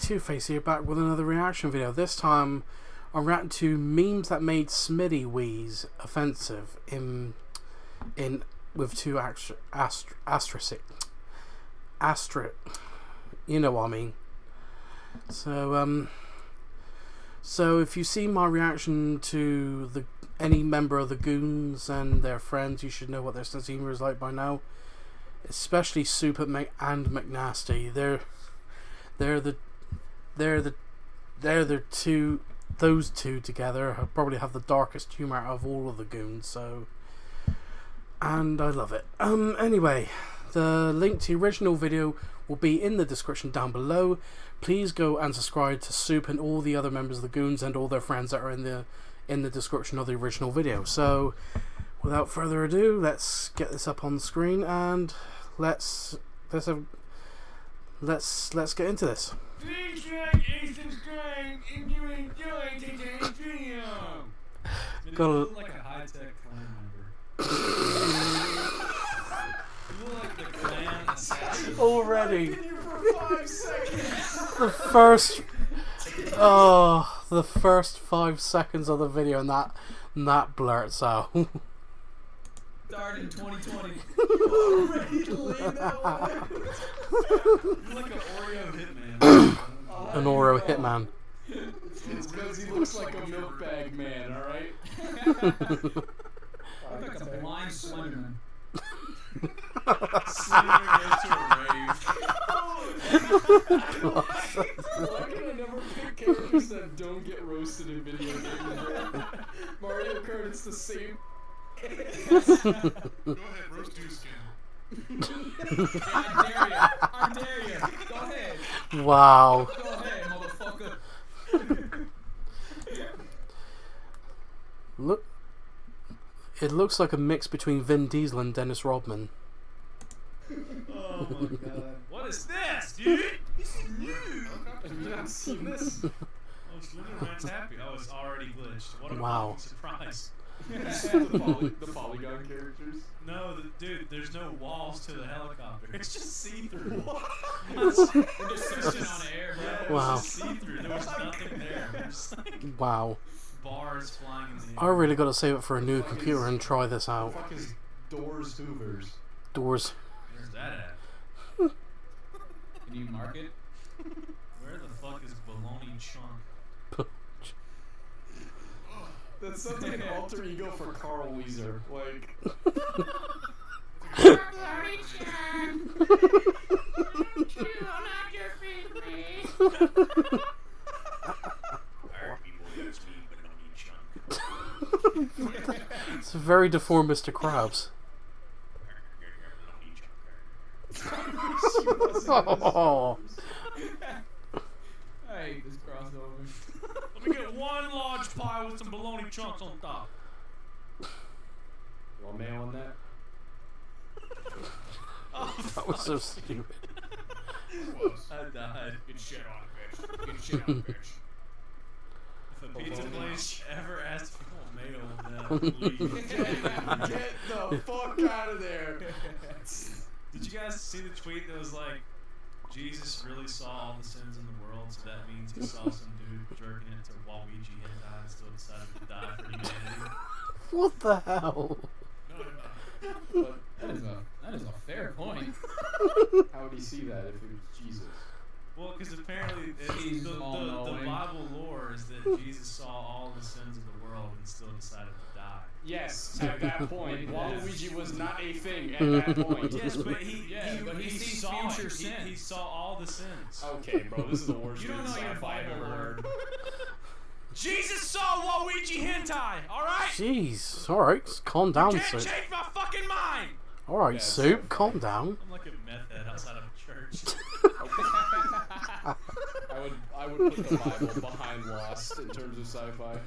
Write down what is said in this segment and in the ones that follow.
Two-Face here, back with another reaction video. This time I'm reacting to memes that made Smii7y WHEEZE offensive with two asterisk, you know what I mean. So if you see my reaction to any member of the Goons and their friends, you should know what their sense of humor is like by now. Especially Smii7y and McNasty. Those two together probably have the darkest humor out of all of the Goons, and I love it. Anyway, the link to the original video will be in the description down below. Please go and subscribe to Soup and all the other members of the Goons and all their friends that are in the description of the original video. So without further ado, let's get this up on the screen and let's get into this. Please like and subscribe if you enjoyed today's video. You look like a high-tech clan member. You look like the clan assassin. Already. For 5 seconds. The first 5 seconds of the video, and that blurts out. Started in 2020. You already laid that one. You're like an Oreo hitman. An Oreo hitman. It's because he looks like a milk bag man, alright? Like a blind Slenderman. Slenderman goes to a rave. Why can I never pick characters that don't get roasted in video games? Mario Kart, it's the same. Go ahead, roast dude's skin. I dare you. Go ahead. Wow. Go ahead, motherfucker. It looks like a mix between Vin Diesel and Dennis Rodman. Oh my god. What is this, dude? This is new. Have you not seen this? Oh, Slenderman's happy. Oh, it's already glitched. What a Wow. surprise. the polygon characters? No, dude, there's no walls to the helicopter. It's just see-through. We're just Sitting on air, bro. Wow. It was just see-through. There was nothing there. Just like Wow. bars flying in the I air. really got to save it for a new computer and try this What out. the fuck is Doors Hoovers? Doors. Where's that at? Can you mark it? Where the fuck is Baloney Chunk? That sounds like an alter ego for Carl Weezer. Like. It's very deformed Mr. Krabs. Oh. I hate this crossover. Let me get one large pie with some bologna chunks on top. You want mayo on that? Oh, That was so stupid. I died. Get shit on, bitch. Get shit on, bitch. If a pizza place ever asks for mayo on that, leave. Get the fuck out of there! Did you guys see the tweet that was like, Jesus really saw all the sins in the world, so that means he saw some dude jerking it to Waluigi hentai and still decided to die for humanity? What the hell? But That is a fair point. how would he see that if it was Jesus? Well, because apparently He's the all-knowing. Bible lore is that Jesus saw all the sins of the world and still decided to die. Yes, at that point. Waluigi was not a thing at that point. Yes, but he sees saw future it. sin. He saw all the sins. Okay, bro, this is the worst You don't know your sci-fi I've Bible ever heard. Jesus saw Waluigi hentai. All right. Jeez. Alright, calm down, Can't Soup. change my fucking mind. Alright, Yeah, Soup, calm down. I'm like a meth head outside of a church. I would put the Bible behind Lost in terms of sci-fi.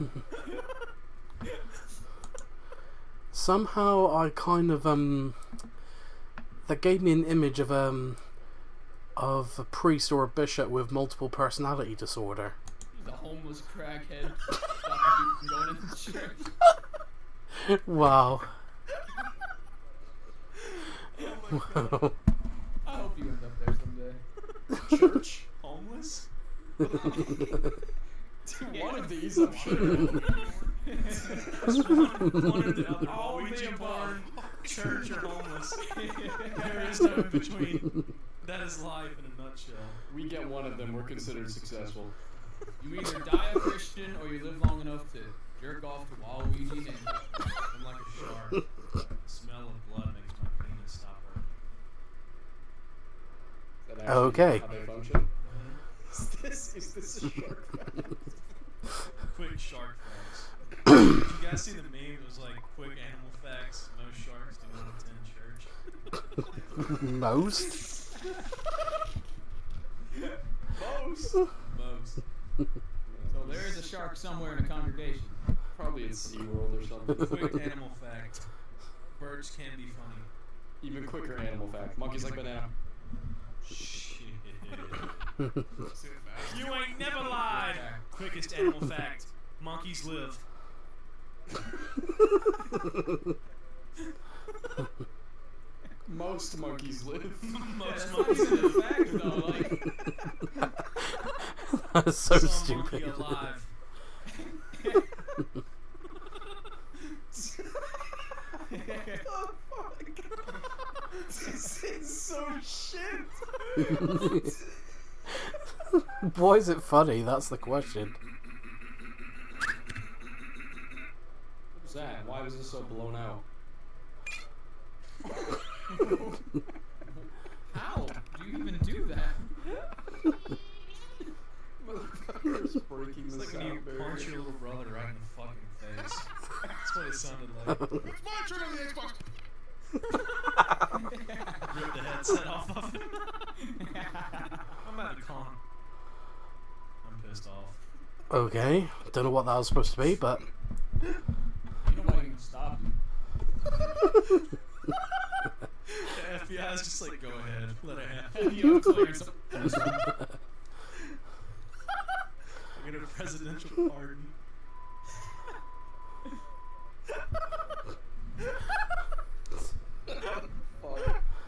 Somehow I kind of that gave me an image of a priest or a bishop with multiple personality disorder. He's a homeless crackhead stopping people from going into church. Wow. Oh I hope you end up there someday. my god. Church? Homeless? One of these, I'm sure. One or the other. All of the Waluigi above. born, church, or homeless. There is no in between. That is life in a nutshell. We get one of them, we're considered successful. You either die a Christian or you live long enough to jerk off to Waluigi and I'm like a shark. The smell of blood makes my penis stop working. Is that actually Okay. how they function? Is this a shark fact? Quick shark facts. Did you guys see the meme? It was like quick animal facts. Most sharks do not attend church. Most? Most. Most. so there is a shark somewhere in a congregation. Probably at SeaWorld or something. Quick animal fact. Birds can be funny. Even quicker animal fact. Monkeys like banana. Shit. Say it fast. You ain't never lied. Quickest animal fact. Monkeys live. Most monkeys live. Most That's monkeys not even live. a fact though. Like, That's so Some stupid. monkey alive. Oh fuck. This is so shit. Why is it funny? That's the question. What was that? Why was this so blown out? how do you even do that? Motherfucker's breaking It's the like when you sound barrier. punch your little brother right in the fucking face. That's what it sounded like. It's my turn on the Xbox. Rip the headset off of him. I'm about to call him. I'm pissed off. Okay. Don't know what that was supposed to be, but Nobody can stop you. The FBI is just like, go ahead, let it happen. You have clearance. I get a presidential pardon.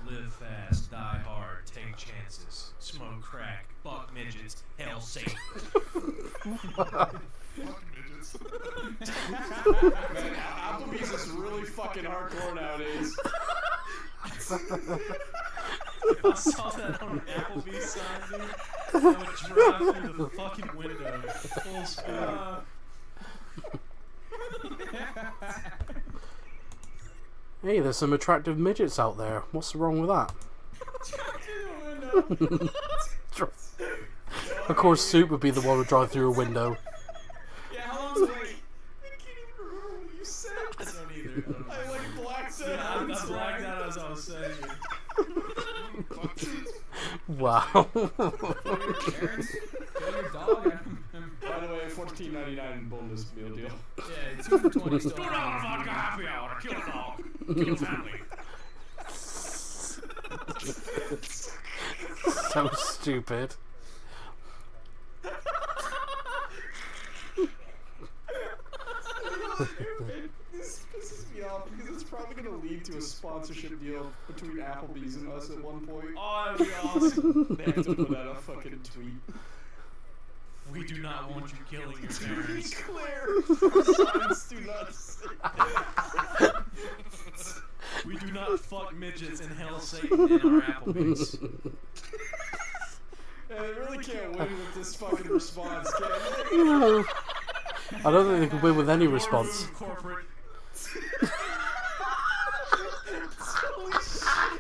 Live fast, die hard, take chances, smoke crack, fuck midgets, hell Satan. Fuck midgets. Man, Applebee's is really fucking hardcore nowadays. If I saw that on an Applebee's sign, dude, I would drive through the fucking window full speed. hey, there's some attractive midgets out there. What's wrong with that? Of course, Soup would be the one who would drive through a window. Yeah, how long's the wait? I can't even remember what you said. I don't either. I like blacked out. Yeah, I blacked out as I was saying it. Wow. Your parents? Kill your dog? I don't remember. By the way, $14.99 boneless meal deal. Yeah, 2 for 20 still. $2 vodka happy hour, kill a dog, kill family. So stupid. This pisses me off because it's probably going to lead to a sponsorship deal between Applebee's and us at one point. Oh, that'd be awesome. They have to put out a fucking tweet. We do not want you killing your To be parents. clear, our signs do not say that. We do not fuck midgets and hell Satan in our Applebee's. And they really can't win with this fucking response, can they? No. I don't think they can win with any Your response. move, corporate. Holy shit.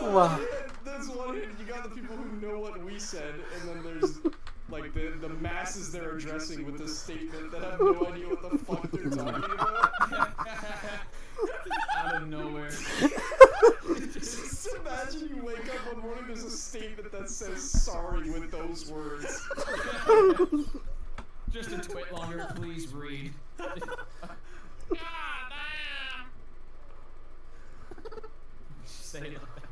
Wow. There's one hit, you got the people who know what we said, and then there's like the masses they're addressing with this statement that have no idea what the fuck they're talking about. Out of nowhere. Just imagine you wake up one morning, there's a statement that says sorry with those words. Just a twit longer, please read. Say it like that.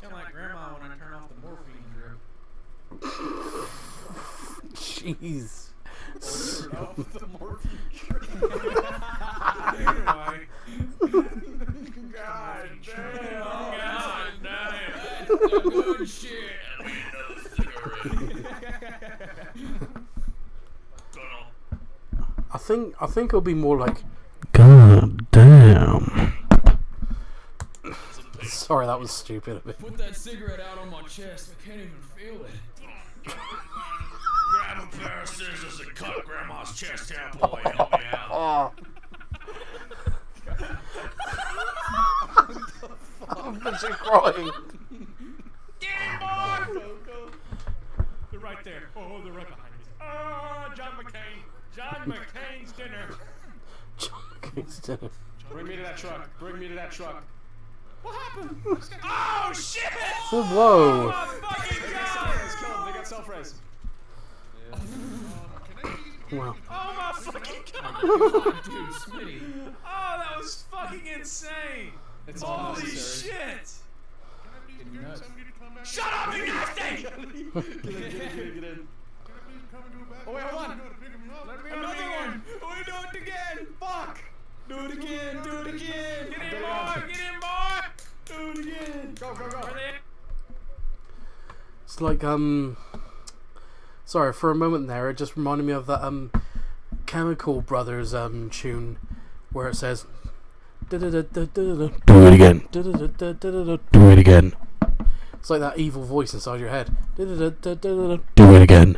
Sound like grandma when I turn off the morphine drip. Jeez. Turn off the morphine tree. Anyway. God damn. God damn. That's the good shit. I think it'll be more like, God damn. Sorry, that was stupid of me. Put that cigarette out on my chest. I can't even feel it. Grab a pair of scissors and cut Grandma's chest hair, boy. Help me out. I'm busy crying. Get him, boy! They're right there. Oh, they're right behind us. Oh, John McCain. John McCain's dinner. Bring me to that truck. Bring me to that truck. What happened? Oh, shit! Whoa. Oh, my fucking They God! got self-res. Wow. Oh, my fucking God! Dude, Smitty. Oh, that was fucking insane! It's all Holy necessary. shit! Nuts. Shut up, you nasty! Get in. Oh wait, hold on. Another one! We do it again! Fuck! Do it again. Do it again. Get in, boy! Get in, boy! Do it again. Go, go, go. Where they at? It's like, sorry, for a moment there, it just reminded me of that, Chemical Brothers, tune, where it says, do it again. Do it again. It's like that evil voice inside your head. Do it again.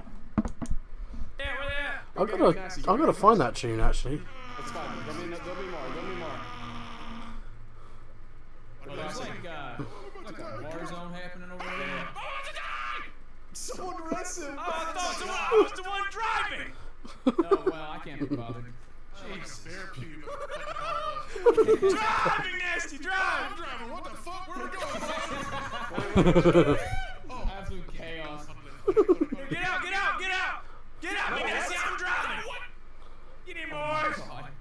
Yeah, where they at? I gotta find that tune actually. It's fine. There'll be more. There'll be more. There's like a war zone happening over there. Someone arrest him. Oh, I thought I was the one driving! Oh, well, I can't be bothered. Jeez. Bear puke. Driving, nasty, drive! Driving, what the fuck? Where are we going? Absolute chaos. Get out, get out, get out! Get out, me nasty, I'm driving! Get in, boys! God.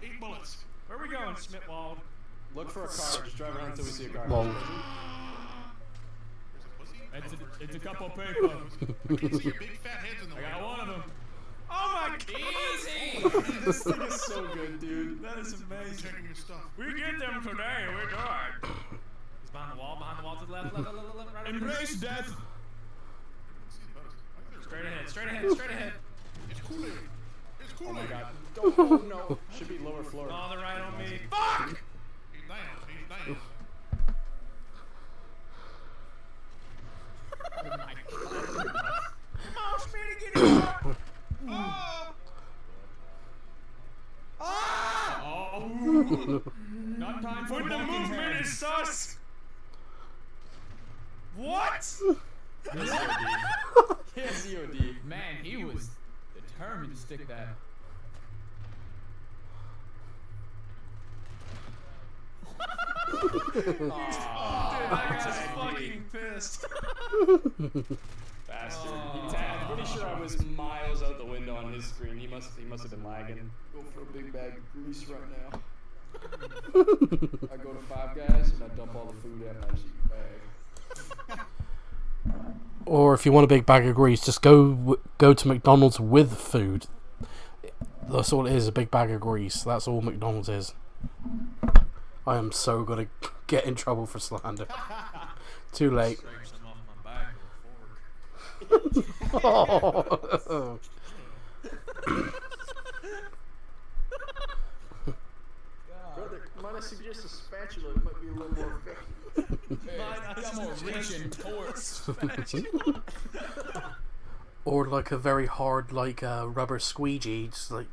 8 bullets. Where we going, Smithwald? Look for a car. Just drive around until we see a car. Long. It's a couple of people. I can see your big fat heads in the I way. got one of them. Oh my God! Easy! This thing is so good, dude. That is amazing. Checking your stuff. We get them today, we're done. He's behind the wall to the left, left, right. Embrace death. Straight ahead, straight ahead, straight ahead. It's Kool-Aid. It's Oh Kool-Aid. my god. Don't, oh no. Should be lower floor. Oh, they're right on me. Fuck! He's down. He's down. Come on, Smitty, get in! Oh. Not time for When the walking movement heads. is sus! What? He has EOD. Man, he was determined to stick that. Dude, I was fucking pissed. Bastard. I'm pretty sure I was miles out the window on his screen. He must have been lagging. Go for a big bag of grease right now. I go to Five Guys and I dump all the food in my bag. Or if you want a big bag of grease, just go to McDonald's with food. That's all it is, a big bag of grease. That's all McDonald's is. I am so gonna get in trouble for slander. Too late. Scrape some off my back with a fork. Oh. Brother, might I suggest a spatula? It might be a little more effective. Got more reach and torque. Or like a very hard, like rubber squeegee, just like.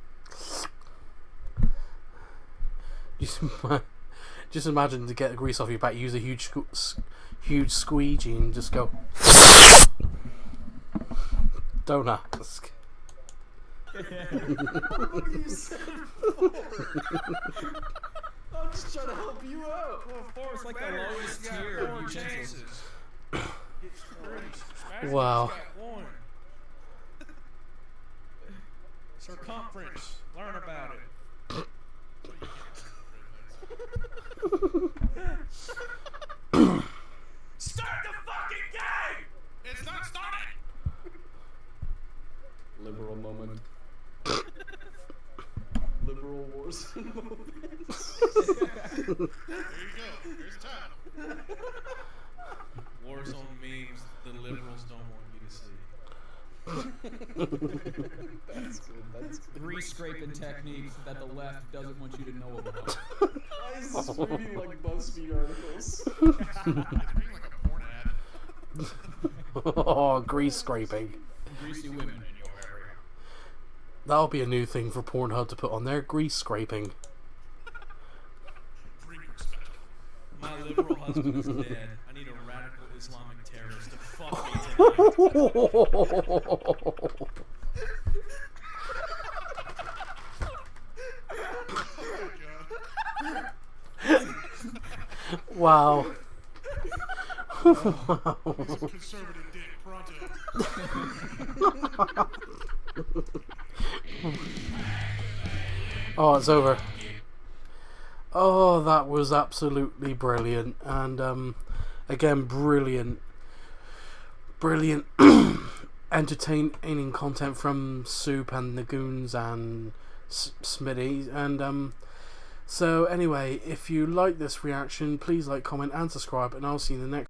Just imagine to get the grease off your back, use a huge squeegee and just go. Don't ask. What are you saying for? I'm just trying to help you out. It's like the lowest tier of utensils. Wow. Circumference. Learn about it. Start the fucking game! It's not starting. Liberal moment. Liberal wars and movements. There you go. Here's time. Wars on memes the liberals don't want you to see. That's good. That's good. Grease scraping techniques that the left doesn't want you to know about. Why is this reading like BuzzFeed articles? It's reading like a porn ad. Oh, grease scraping. Greasy women in your area. That'll be a new thing for Pornhub to put on there. Grease scraping. Dreaming special. My liberal husband is dead. I need a radical Islamic terrorist to fuck me tonight. Wow. He's a conservative dick, pronto. Oh, it's over. Oh, that was absolutely brilliant. And again, brilliant entertaining content from Soup and the Goons and Smitty. And so anyway, if you like this reaction, please like, comment and subscribe, and I'll see you in the next